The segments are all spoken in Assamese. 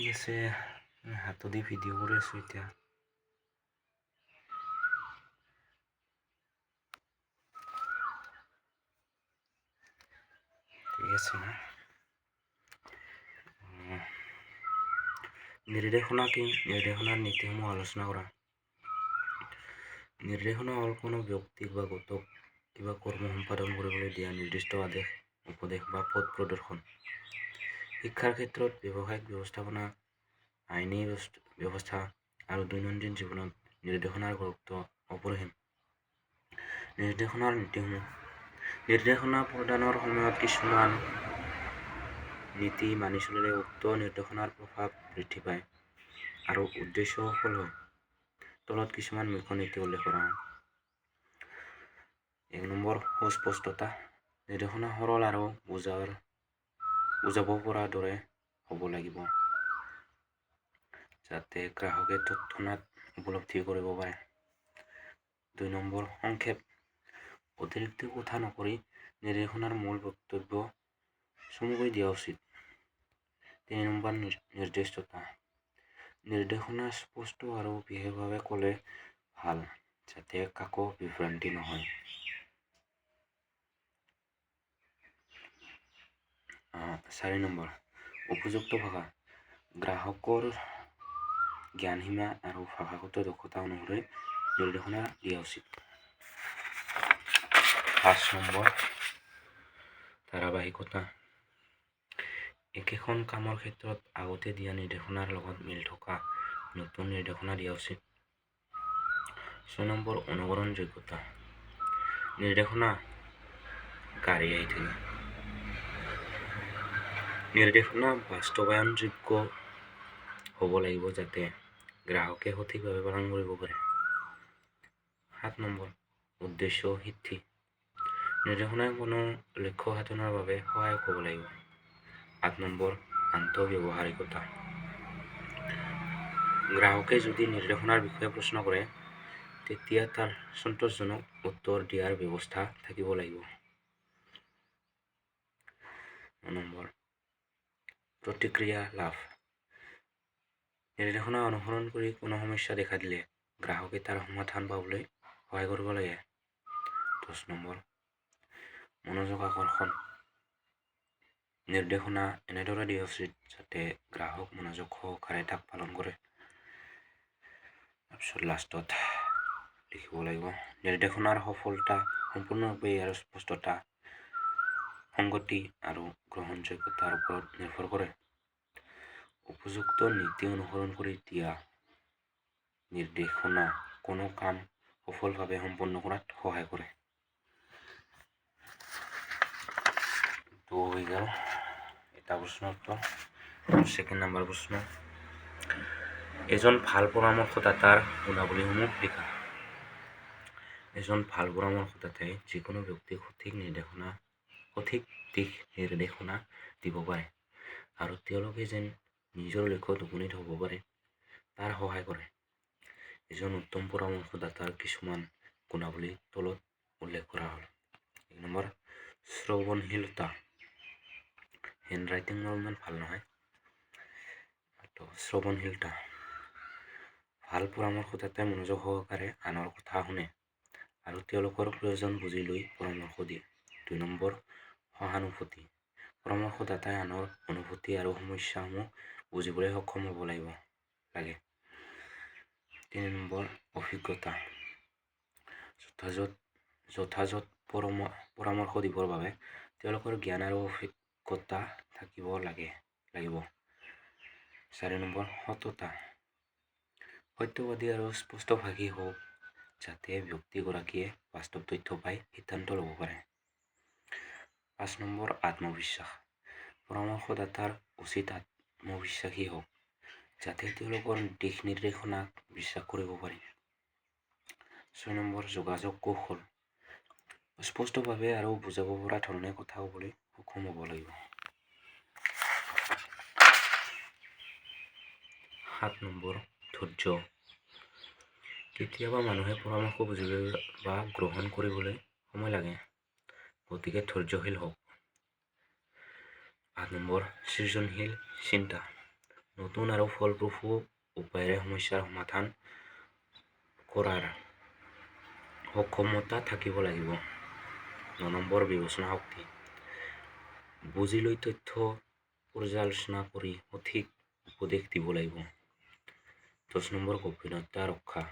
ঠিক আছে, হাতদি ভিডিঅ' কৰি আছোঁ এতিয়া। ঠিক আছে না। নিৰ্দেশনা কি? নিৰ্দেশনাৰ নীতিসমূহ আলোচনা কৰা। নিৰ্দেশনা হ'ল কোনো ব্যক্তিক বা গোটক কিবা কৰ্ম সম্পাদন কৰিবলৈ দিয়া নিৰ্দিষ্ট আদেশ, উপদেশ বা পথ প্ৰদৰ্শন। শিক্ষাৰ ক্ষেত্ৰত, ব্যৱসায়িক ব্যৱস্থাপনা, আইনী ব্যৱস্থা আৰু দৈনন্দিন জীৱনত নিৰ্দেশনাৰ গুৰুত্ব অপৰিসীম। নিৰ্দেশনাৰ নীতিসমূহ। নিৰ্দেশনা প্ৰদানৰ সময়ত কিছুমান নীতি মানি চলিলে উক্ত নিৰ্দেশনাৰ প্ৰভাৱ বৃদ্ধি পায় আৰু উদ্দেশ্য সফল হয়। তলত কিছুমান মুখ্য নীতি উল্লেখ কৰা হয়। 1 নম্বৰ, সুস্পষ্টতা। নিৰ্দেশনা সৰল আৰু বুজাব পৰা দৰে হ'ব লাগিব, যাতে গ্ৰাহকে তৎক্ষণাত উপলব্ধি কৰিব পাৰে। 2 নম্বৰ, সংক্ষেপ। অতিৰিক্ত কথা নকৰি নিৰ্দেশনাৰ মূল বক্তব্য চমুকৈ দিয়া উচিত। 3 নম্বৰ, নিৰ্দিষ্টতা। নিৰ্দেশনা স্পষ্ট আৰু বিশেষভাৱে ক'লে ভাল, যাতে কাকো বিভ্ৰান্তি নহয়। 4 নম্বৰ, উপযুক্ত ভাষা। গ্ৰাহকৰ জ্ঞানসীমা আৰু ভাষাগত দক্ষতা অনুসৰি নিৰ্দেশনা দিয়া উচিত। 5 নম্বৰ, ধাৰাবাহিকতা। একেখন কামৰ ক্ষেত্ৰত আগতে দিয়া নিৰ্দেশনাৰ লগত মিল থকা নতুন নিৰ্দেশনা দিয়া উচিত। 6 নম্বৰ, অনুকৰণযোগ্যতা। নিৰ্দেশনা গাড়ী আহি থাকে। নিৰ্দেশনা বাস্তৱায়নযোগ্য হ'ব লাগিব, যাতে গ্ৰাহকে সঠিকভাৱে পালন কৰিব পাৰে। 7 নম্বৰ, উদ্দেশ্য সিদ্ধি। নিৰ্দেশনাই কোনো লক্ষ্য সাধনৰ বাবে সহায়ক হ'ব লাগিব। 8 নম্বৰ, আন্তঃব্যৱহাৰিকতা। গ্ৰাহকে যদি নিৰ্দেশনাৰ বিষয়ে প্ৰশ্ন কৰে, তেতিয়া তাৰ সন্তোষজনক উত্তৰ দিয়াৰ ব্যৱস্থা থাকিব লাগিব। 9 নম্বৰ, প্ৰতিক্ৰিয়া লাভ। নিৰ্দেশনা অনুসৰণ কৰি কোনো সমস্যা দেখা দিলে গ্ৰাহকে তাৰ সমাধান পাবলৈ সহায় কৰিব লাগে। 10 নম্বৰ, মনোযোগ আকৰ্ষণ। নিৰ্দেশনা এনেদৰে দিয়া উচিত যাতে গ্ৰাহক মনোযোগ সহকাৰে তাক পালন কৰে। তাৰপিছত লাষ্টত লিখিব লাগিব, নিৰ্দেশনাৰ সফলতা সম্পূৰ্ণৰূপে ইয়াৰ স্পষ্টতা, সংগতি আৰু গ্ৰহণযোগ্যতাৰ ওপৰত নিৰ্ভৰ কৰে। উপযুক্ত নীতি অনুসৰণ কৰি দিয়া নিৰ্দেশনা কোনো কাম সফলভাৱে সম্পন্ন কৰাত সহায় কৰে। তো হৈ গ'ল এটা প্ৰশ্নৰ উত্তৰ। 2nd নম্বৰ প্ৰশ্ন, এজন ভাল পৰামৰ্শদাতাৰ গুণাৱলীসমূহ লিখা। এজন ভাল পৰামৰ্শদাতাই যিকোনো ব্যক্তিক সঠিক দিশ নিৰ্দেশনা দিব পাৰে আৰু তেওঁলোকে যেন নিজৰ লক্ষ্যত উপনীত হ'ব পাৰে তাৰ সহায় কৰে। এজন উত্তম পৰামৰ্শদাতাৰ কিছুমান গুণাৱলী তলত উল্লেখ কৰা হ'ল। 1 নম্বৰ, শ্ৰৱণশীলতা। হেণ্ডৰাইটিং মোৰ ইমান ভাল নহয়। শ্ৰৱণশীলতা। ভাল পৰামৰ্শদাতাই মনোযোগ সহকাৰে আনৰ কথা শুনে আৰু তেওঁলোকৰ প্ৰয়োজন বুজি লৈ পৰামৰ্শ দিয়ে। 2 নম্বৰ, সহানুভূতি। পৰামৰ্শদাতাই আনৰ অনুভূতি আৰু সমস্যাসমূহ বুজিবলৈ সক্ষম হ'ব লাগে। 3 নম্বৰ, অভিজ্ঞতা। যথাযথ পৰামৰ্শ দিবৰ বাবে তেওঁলোকৰ জ্ঞান আৰু অভিজ্ঞতা থাকিব লাগিব। 4 নম্বৰ, সততা। সত্যবাদী আৰু স্পষ্টভাষী হওক যাতে ব্যক্তিগৰাকীয়ে বাস্তৱ তথ্য পাই সিদ্ধান্ত ল'ব পাৰে। 5 নম্বৰ, আত্মবিশ্বাস। পৰামৰ্শদাতাৰ উচিত আত্মবিশ্বাসী হওক যাতে তেওঁলোকৰ দিশ নিৰ্দেশনাক বিশ্বাস কৰিব পাৰি। 6 নম্বৰ, যোগাযোগ কৌশল। স্পষ্টভাৱে আৰু বুজাব পৰা ধৰণে কথা ক'বলৈ সক্ষম হ'ব লাগিব। 7 নম্বৰ, ধৈৰ্য। কেতিয়াবা মানুহে পৰামৰ্শ বুজিবলৈ বা গ্ৰহণ কৰিবলৈ সময় লাগে, গতিকে ধৈৰ্যশীল হওক। 8 নম্বৰ, সৃজনশীল চিন্তা। নতুন আৰু ফলপ্ৰসূ উপায়েৰে সমস্যাৰ সমাধান কৰাৰ সক্ষমতা থাকিব লাগিব। 9 নম্বৰ বিবেচনা শক্তি। বুজি লৈ তথ্য পৰ্যালোচনা কৰি সঠিক উপদেশ দিব লাগিব। 10 নম্বৰ গোপনীয়তা ৰক্ষা।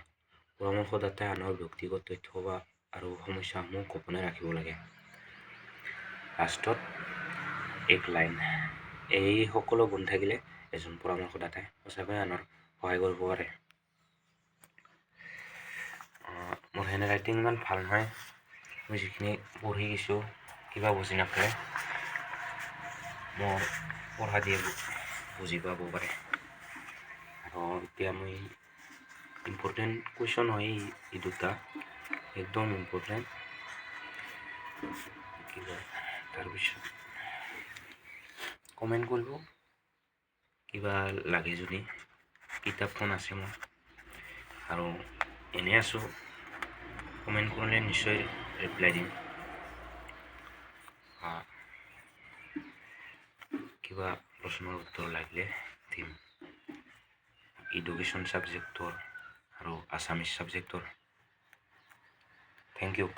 পৰামৰ্শদাতাই আনৰ ব্যক্তিগত তথ্য আৰু সমস্যাসমূহ গোপনে ৰাখিব লাগে। লাষ্টত এক লাইন। এই সকলো গুণ থাকিলে এজন পৰামৰ্শদাতাই সঁচাকৈ আনৰ সহায় কৰিব পাৰে। মোৰ হেণ্ড ৰাইটিং ইমান ভাল নহয়, মই যিখিনি পঢ়ি গৈছোঁ কিবা বুজি নাপালে মোৰ পঢ়া দিয়ে বুজি পাব পাৰে। আৰু এতিয়া মই ইম্পৰ্টেণ্ট কুৱেশ্যন হয় এই দুটা, একদম ইম্পৰ্টেণ্ট। কিবা তাৰপিছত কমেণ্ট কৰিব কিবা লাগে যদি। কিতাপখন আছে মোৰ আৰু এনেই আছোঁ, কমেণ্ট কৰিলে নিশ্চয় ৰিপ্লাই দিম। কিবা প্ৰশ্নৰ উত্তৰ লাগিলে দিম। এডুকেশ্যন ছাবজেক্টৰ আৰু আছামিজ ছাবজেক্টৰ। Thank U.